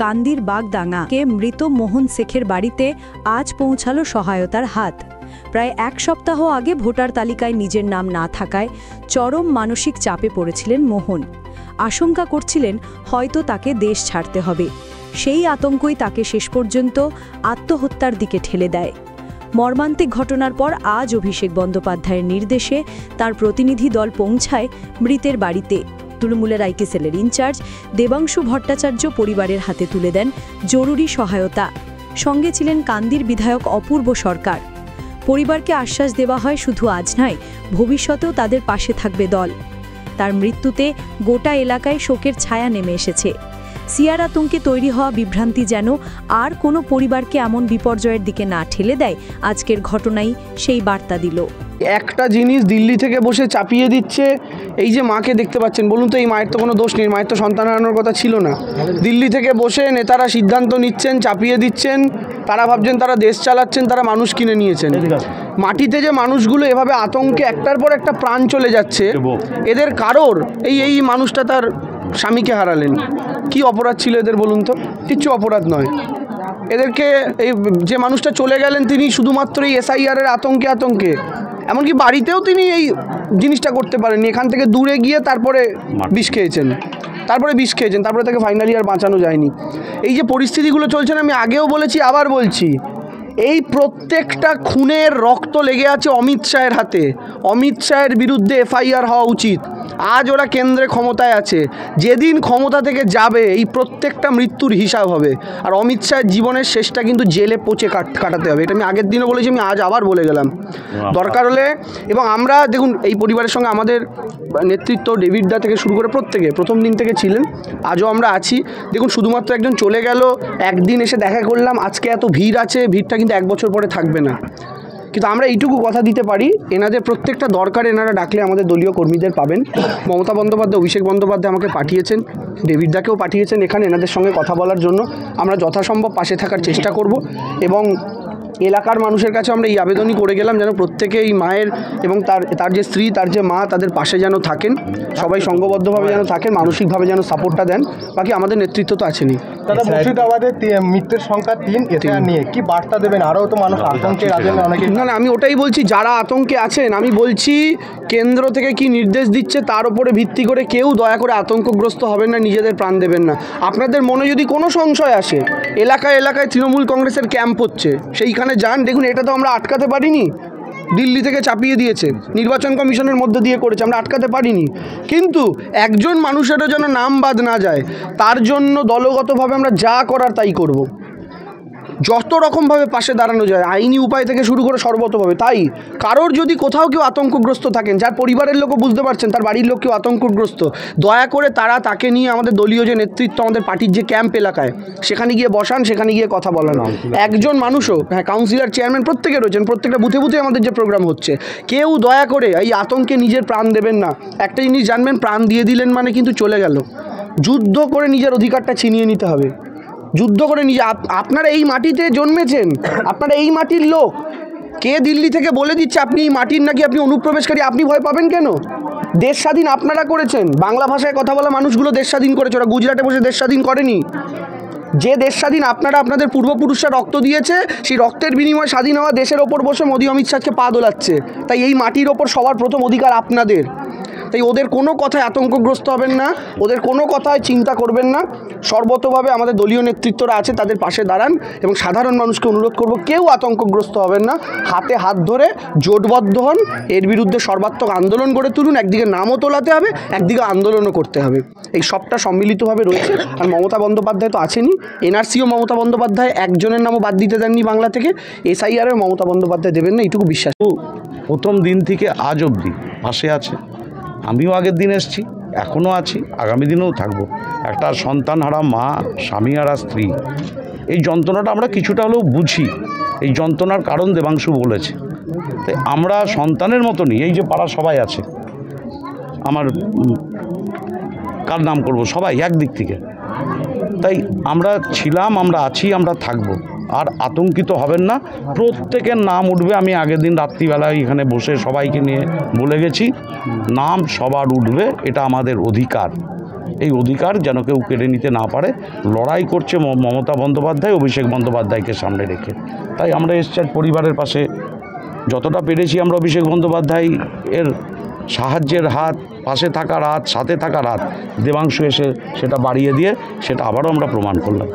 কান্দির বাগদাঙ্গাকে মৃত মোহন শেখের বাড়িতে আজ পৌঁছালো সহায়তার হাত। প্রায় এক সপ্তাহ আগে ভোটার তালিকায় নিজের নাম না থাকায় চরম মানসিক চাপে পড়েছিলেন মোহন। আশঙ্কা করছিলেন হয়তো তাকে দেশ ছাড়তে হবে। সেই আতঙ্কই তাকে শেষ পর্যন্ত আত্মহত্যার দিকে ঠেলে দেয়। মর্মান্তিক ঘটনার পর আজ অভিষেক বন্দ্যোপাধ্যায়ের নির্দেশে তার প্রতিনিধি দল পৌঁছায় মৃতের বাড়িতে। তৃণমূলের আইটি সেলের ইনচার্জ দেবাংশু ভট্টাচার্য পরিবারের হাতে তুলে দেন জরুরি সহায়তা। সঙ্গে ছিলেন কান্দির বিধায়ক অপূর্ব সরকার। পরিবারকে আশ্বাস দেওয়া হয় শুধু আজ নয়, ভবিষ্যতেও তাদের পাশে থাকবে দল। তার মৃত্যুতে গোটা এলাকায় শোকের ছায়া নেমে এসেছে। সিয়ার আতঙ্কে তৈরি হওয়া বিভ্রান্তি যেন আর কোনো পরিবারকে এমন বিপর্যয়ের দিকে না ঠেলে দেয়, আজকের ঘটনাই সেই বার্তা দিল। একটা জিনিস দিল্লি থেকে বসে চাপিয়ে দিচ্ছে, এই যে মাকে দেখতে পাচ্ছেন, বলুন তো এই মায়ের তো কোনো দোষ নেই, মায়ের তো সন্তান হারানোর কথা ছিল না। দিল্লি থেকে বসে নেতারা সিদ্ধান্ত নিচ্ছেন, চাপিয়ে দিচ্ছেন, তারা ভাবছেন তারা দেশ চালাচ্ছেন, তারা মানুষ কিনে নিয়েছেন। মাটিতে যে মানুষগুলো এভাবে আতঙ্কে একটার পর একটা প্রাণ চলে যাচ্ছে, এদের কারোর এই মানুষটা তার স্বামীকে হারালেন, কি অপরাধ ছিল এদের বলুন তো? কিচ্ছু অপরাধ নয়। এদেরকে এই যে মানুষটা চলে গেলেন তিনি শুধুমাত্র এই এসআইআরের আতঙ্কে, এমনকি বাড়িতেও তিনি এই জিনিসটা করতে পারেননি। এখান থেকে দূরে গিয়ে তারপরে বিষ খেয়েছেন, তারপরে তাকে ফাইনালি আর বাঁচানো যায়নি। এই যে পরিস্থিতিগুলো চলছে, আমি আগেও বলেছি আবার বলছি, এই প্রত্যেকটা খুনের রক্ত লেগে আছে অমিত শাহের হাতে। অমিত শাহের বিরুদ্ধে এফআইআর হওয়া উচিত। আজ ওরা কেন্দ্রে ক্ষমতায় আছে, যেদিন ক্ষমতা থেকে যাবে এই প্রত্যেকটা মৃত্যুর হিসাব হবে। আর অমিত শাহের জীবনের শেষটা কিন্তু জেলে পচে কাটাতে হবে। এটা আমি আগের দিনও বলেছি, আমি আজ আবার বলে গেলাম। দরকার হলে, এবং আমরা দেখুন এই পরিবারের সঙ্গে আমাদের নেতৃত্ব ডেভিড দা থেকে শুরু করে প্রত্যেকে প্রথম দিন থেকে ছিলেন, আজও আমরা আছি। দেখুন শুধুমাত্র একজন চলে গেল, একদিন এসে দেখা করলাম, আজকে এত ভিড় আছে, ভিড়টা কিন্তু 1 বছর পরে থাকবে না। কিন্তু আমরা এইটুকু কথা দিতে পারি, এনাদের প্রত্যেকটা দরকার এনারা ডাকলে আমাদের দলীয় কর্মীদের পাবেন। মমতা বন্দ্যোপাধ্যায়, অভিষেক বন্দ্যোপাধ্যায় আমাকে পাঠিয়েছেন, ডেভিড দাকেও পাঠিয়েছেন এখানে এনাদের সঙ্গে কথা বলার জন্য। আমরা যথাসম্ভব পাশে থাকার চেষ্টা করব এবং এলাকার মানুষের কাছে আমরা এই আবেদনই করে গেলাম যেন প্রত্যেকে এই মায়ের এবং তার যে স্ত্রী, তার যে মা, তাদের পাশে যেন থাকেন, সবাই সংঘবদ্ধভাবে যেন থাকেন, মানসিকভাবে যেন সাপোর্টটা দেন। বাকি আমাদের নেতৃত্ব তো আছেনই। দাদা, মুর্শিদাবাদের মৃত্যুর সংখ্যা 3, এটা নিয়ে কি বার্তা দেবেন? আরও তো মানুষ আতঙ্কে আছেন অনেকে। না, আমি ওটাই বলছি, যারা আতঙ্কে আছেন, আমি বলছি কেন্দ্র থেকে কি নির্দেশ দিচ্ছে তার উপরে ভিত্তি করে কেউ দয়া করে আতঙ্কগ্রস্ত হবেন না, নিজেদের প্রাণ দেবেন না। আপনাদের মনে যদি কোনো সংশয় আসে, এলাকায় তৃণমূল কংগ্রেসের ক্যাম্প হচ্ছে, সেইখানে যান। দেখুন এটা তো আমরা আটকাতে পারিনি, দিল্লি থেকে চাপিয়ে দিয়েছে, নির্বাচন কমিশনের মধ্যে দিয়ে করেছে, আমরা আটকাতে পারিনি। কিন্তু একজন মানুষেরও যেন নাম বাদ না যায়, তার জন্য দলগতভাবে আমরা যা করার তাই করব। যত রকমভাবে পাশে দাঁড়ানো যায়, আইনি উপায় থেকে শুরু করে সর্বতভাবে। তাই কারোর যদি কোথাও কেউ আতঙ্কগ্রস্ত থাকেন, যার পরিবারের লোকও বুঝতে পারছেন তার বাড়ির লোক কেউ আতঙ্কগ্রস্ত, দয়া করে তাকে নিয়ে আমাদের দলীয় যে নেতৃত্ব, আমাদের পার্টির যে ক্যাম্প এলাকায়, সেখানে গিয়ে বসান, সেখানে গিয়ে কথা বলান। একজন মানুষও, হ্যাঁ, কাউন্সিলর, চেয়ারম্যান প্রত্যেকে রয়েছেন, প্রত্যেকটা বুথে আমাদের যে প্রোগ্রাম হচ্ছে, কেউ দয়া করে এই আতঙ্কে নিজের প্রাণ দেবেন না। একটা জিনিস জানবেন, প্রাণ দিয়ে দিলেন মানে কিন্তু চলে গেল। যুদ্ধ করে নিজের অধিকারটা ছিনিয়ে নিতে হবে, যুদ্ধ করে আপনারা এই মাটিতে জন্মেছেন, আপনারা এই মাটির লোক। কে দিল্লি থেকে বলে দিচ্ছে আপনি এই মাটির নাকি আপনি অনুপ্রবেশকারী, আপনি ভয় পাবেন কেন? দেশ স্বাধীন আপনারা করেছেন, বাংলা ভাষায় কথা বলা মানুষগুলো দেশ স্বাধীন করেছে, ওরা গুজরাটে বসে দেশ স্বাধীন করেনি। যে দেশ স্বাধীন আপনারা, আপনাদের পূর্বপুরুষরা রক্ত দিয়েছে, সেই রক্তের বিনিময়ে স্বাধীন হওয়া দেশের ওপর বসে মোদি অমিত শাহকে পা দোলাচ্ছে। তাই এই মাটির ওপর সবার প্রথম অধিকার আপনাদের। তাই ওদের কোনো কথায় আতঙ্কগ্রস্ত হবেন না, ওদের কোনো কথায় চিন্তা করবেন না। সর্বতভাবে আমাদের দলীয় নেতৃত্বরা আছে, তাদের পাশে দাঁড়ান এবং সাধারণ মানুষকে অনুরোধ করব, কেউ আতঙ্কগ্রস্ত হবেন না। হাতে হাত ধরে জোটবদ্ধ হন, এর বিরুদ্ধে সর্বাত্মক আন্দোলন গড়ে তুলুন। একদিকে নামও তোলাতে হবে, একদিকে আন্দোলনও করতে হবে। এই সবটা সম্মিলিতভাবে রয়েছে। আর মমতা বন্দ্যোপাধ্যায় তো আছেনই, এনআরসিও মমতা বন্দ্যোপাধ্যায়, একজনের নামও বাদ দিতে দেননি বাংলা থেকে, এসআইআরও মমতা বন্দ্যোপাধ্যায় দেবেন না, এইটুকু বিশ্বাস। প্রথম দিন থেকে আজ অবধি পাশে আছে। আমিও আগের দিন এসেছি, এখনও আছি, আগামী দিনেও থাকবো। একটা সন্তানহারা মা, স্বামীহারা স্ত্রী, এই যন্ত্রণাটা আমরা কিছুটা হলেও বুঝি। এই যন্ত্রণার কারণ দেবাংশু বলেছে। তাই আমরা সন্তানের মতনই, এই যে পাড়া সবাই আছে, আমার কার নাম করব, সবাই একদিক থেকে। তাই আমরা ছিলাম, আমরা আছি, আমরা থাকবো। আর আতঙ্কিত হবেন না, প্রত্যেকের নাম উঠবে। আমি আগের দিন রাত্রিবেলায় এখানে বসে সবাইকে নিয়ে বলে গেছি, নাম সবার উঠবে, এটা আমাদের অধিকার। এই অধিকার যেন কেউ কেড়ে নিতে না পারে। লড়াই করছে মমতা বন্দ্যোপাধ্যায়, অভিষেক বন্দ্যোপাধ্যায়কে সামনে রেখে। তাই আমরা এসছি পরিবারের পাশে, যতটা পেরেছি আমরা অভিষেক বন্দ্যোপাধ্যায় এর সাহায্যের হাত, পাশে থাকার হাত, সাথে থাকার হাত দেবাংশু এসে সেটা বাড়িয়ে দিয়ে সেটা আবারও আমরা প্রমাণ করলাম।